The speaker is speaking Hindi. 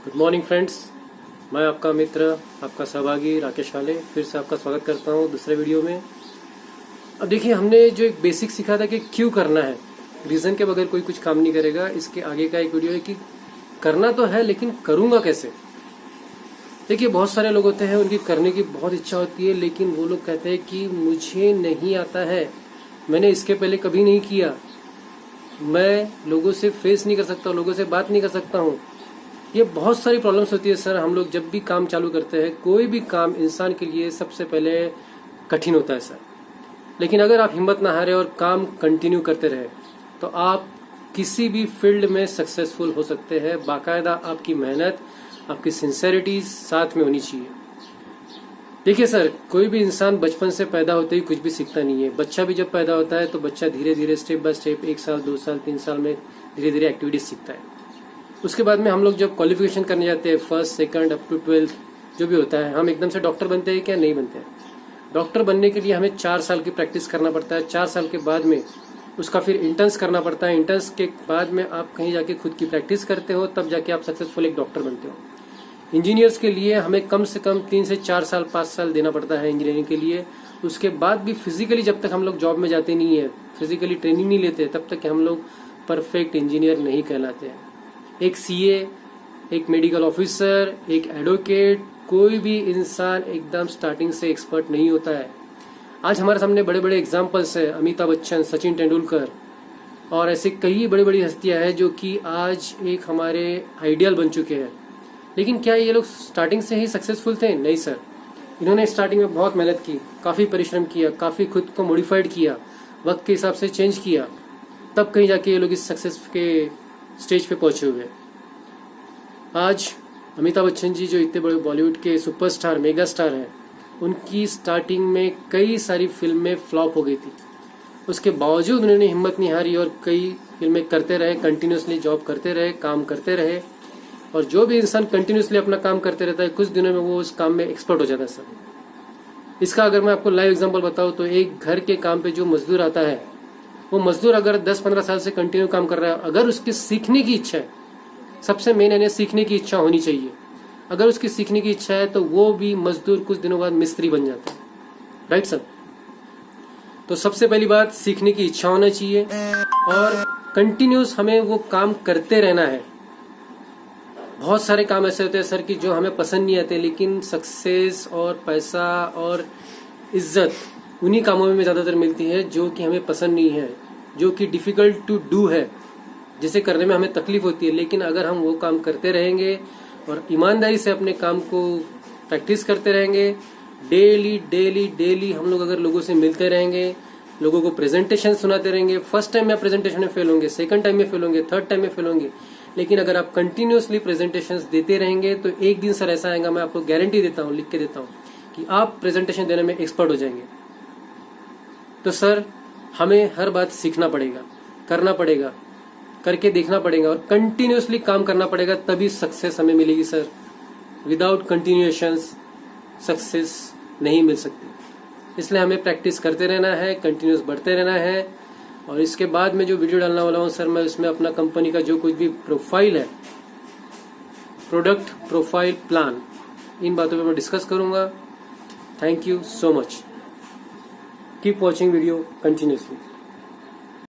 गुड मॉर्निंग फ्रेंड्स, मैं आपका मित्र, आपका सहभागी राकेश वाले फिर से आपका स्वागत करता हूं दूसरे वीडियो में। अब देखिए, हमने जो एक बेसिक सीखा था कि क्यों करना है, रीज़न के बगैर कोई कुछ काम नहीं करेगा। इसके आगे का एक वीडियो है कि करना तो है लेकिन करूँगा कैसे। देखिए, बहुत सारे लोग होते हैं, उनकी करने की बहुत इच्छा होती है, लेकिन वो लोग कहते हैं कि मुझे नहीं आता है, मैंने इसके पहले कभी नहीं किया, मैं लोगों से फेस नहीं कर सकता, लोगों से बात नहीं कर सकता हूँ। ये बहुत सारी प्रॉब्लम्स होती है सर। हम लोग जब भी काम चालू करते हैं, कोई भी काम इंसान के लिए सबसे पहले कठिन होता है सर। लेकिन अगर आप हिम्मत ना हारे और काम कंटिन्यू करते रहे तो आप किसी भी फील्ड में सक्सेसफुल हो सकते हैं। बाकायदा आपकी मेहनत, आपकी सिंसेरिटी साथ में होनी चाहिए। देखिए सर, कोई भी इंसान बचपन से पैदा होते ही कुछ भी सीखता नहीं है। बच्चा भी जब पैदा होता है तो बच्चा धीरे धीरे स्टेप बाय स्टेप 1 साल 2 साल 3 साल में धीरे धीरे एक्टिविटीज सीखता है। उसके बाद में हम लोग जब क्वालिफिकेशन करने जाते हैं, first second up to 12th जो भी होता है, हम एकदम से डॉक्टर बनते हैं क्या? नहीं बनते हैं। डॉक्टर बनने के लिए हमें 4 साल की प्रैक्टिस करना पड़ता है। 4 साल के बाद में उसका फिर इंटर्न्स करना पड़ता है। इंटर्न्स के बाद में आप कहीं जाके खुद की प्रैक्टिस करते हो, तब जाके आप सक्सेसफुल एक डॉक्टर बनते हो। इंजीनियर्स के लिए हमें कम से कम 3 से 4 साल 5 साल देना पड़ता है इंजीनियरिंग के लिए। उसके बाद भी फिजिकली जब तक हम लोग जॉब में जाते नहीं है, फिजिकली ट्रेनिंग नहीं लेते, तब तक हम लोग परफेक्ट इंजीनियर नहीं कहलाते हैं। एक सीए, एक मेडिकल ऑफिसर, एक एडवोकेट, कोई भी इंसान एकदम स्टार्टिंग से एक्सपर्ट नहीं होता है। आज हमारे सामने बड़े बड़े एग्जाम्पल्स है, अमिताभ बच्चन, सचिन तेंदुलकर और ऐसे कई बड़ी बड़ी हस्तियां हैं जो कि आज एक हमारे आइडियल बन चुके हैं। लेकिन क्या ये लोग स्टार्टिंग से ही सक्सेसफुल थे? नहीं सर। इन्होंने स्टार्टिंग में बहुत मेहनत की, काफ़ी परिश्रम किया, काफ़ी खुद को मॉडिफाइड किया, वक्त के हिसाब से चेंज किया, तब कहीं जाके ये लोग इस सक्सेस के स्टेज पे पहुंचे हुए। आज अमिताभ बच्चन जी जो इतने बड़े बॉलीवुड के सुपरस्टार, मेगा स्टार हैं, उनकी स्टार्टिंग में कई सारी फिल्में फ्लॉप हो गई थी। उसके बावजूद उन्होंने हिम्मत नहीं हारी और कई फिल्में करते रहे, कंटिन्यूसली जॉब करते रहे, काम करते रहे। और जो भी इंसान कंटिन्यूसली अपना काम करते रहता है, कुछ दिनों में वो उस काम में एक्सपर्ट हो जाता है सर। इसका अगर मैं आपको लाइव एग्जांपल बताऊं तो एक घर के काम पे जो मजदूर आता है, वो मजदूर अगर 10-15 साल से कंटिन्यू काम कर रहा है, अगर उसकी सीखने की इच्छा है, सबसे मेन है सीखने की इच्छा होनी चाहिए। अगर उसकी सीखने की इच्छा है तो वो भी मजदूर कुछ दिनों बाद मिस्त्री बन जाता है। Right sir? तो सबसे पहली बात, सीखने की इच्छा होना चाहिए और कंटिन्यूस हमें वो काम करते रहना है। बहुत सारे काम ऐसे होते हैं सर कि जो हमें पसंद नहीं आते, लेकिन सक्सेस और पैसा और इज्जत उन्हीं कामों में ज़्यादातर मिलती है जो कि हमें पसंद नहीं है, जो कि डिफ़िकल्ट टू डू है, जिसे करने में हमें तकलीफ होती है। लेकिन अगर हम वो काम करते रहेंगे और ईमानदारी से अपने काम को प्रैक्टिस करते रहेंगे, डेली डेली डेली हम लोग अगर लोगों से मिलते रहेंगे, लोगों को प्रेजेंटेशन सुनाते रहेंगे, फर्स्ट टाइम में प्रेजेंटेशन में फेल होंगे, सेकंड टाइम में फेल होंगे, थर्ड टाइम में फेल होंगे, लेकिन अगर आप कंटिन्यूसली प्रेजेंटेशंस देते रहेंगे तो एक दिन सर ऐसा आएगा, मैं आपको गारंटी देता हूँ, लिख के देता हूँ, कि आप प्रेजेंटेशन देने में एक्सपर्ट हो जाएंगे। तो सर, हमें हर बात सीखना पड़ेगा, करना पड़ेगा, करके देखना पड़ेगा और कंटिन्यूसली काम करना पड़ेगा, तभी सक्सेस हमें मिलेगी सर। विदाउट कंटिन्यूएशंस सक्सेस नहीं मिल सकती। इसलिए हमें प्रैक्टिस करते रहना है, कंटिन्यूस बढ़ते रहना है। और इसके बाद में जो वीडियो डालने वाला हूँ सर, मैं उसमें अपना कंपनी का जो कुछ भी प्रोफाइल है, प्रोडक्ट प्रोफाइल प्लान, इन बातों पे मैं डिस्कस करूंगा। Thank you so much. Keep watching video continuously.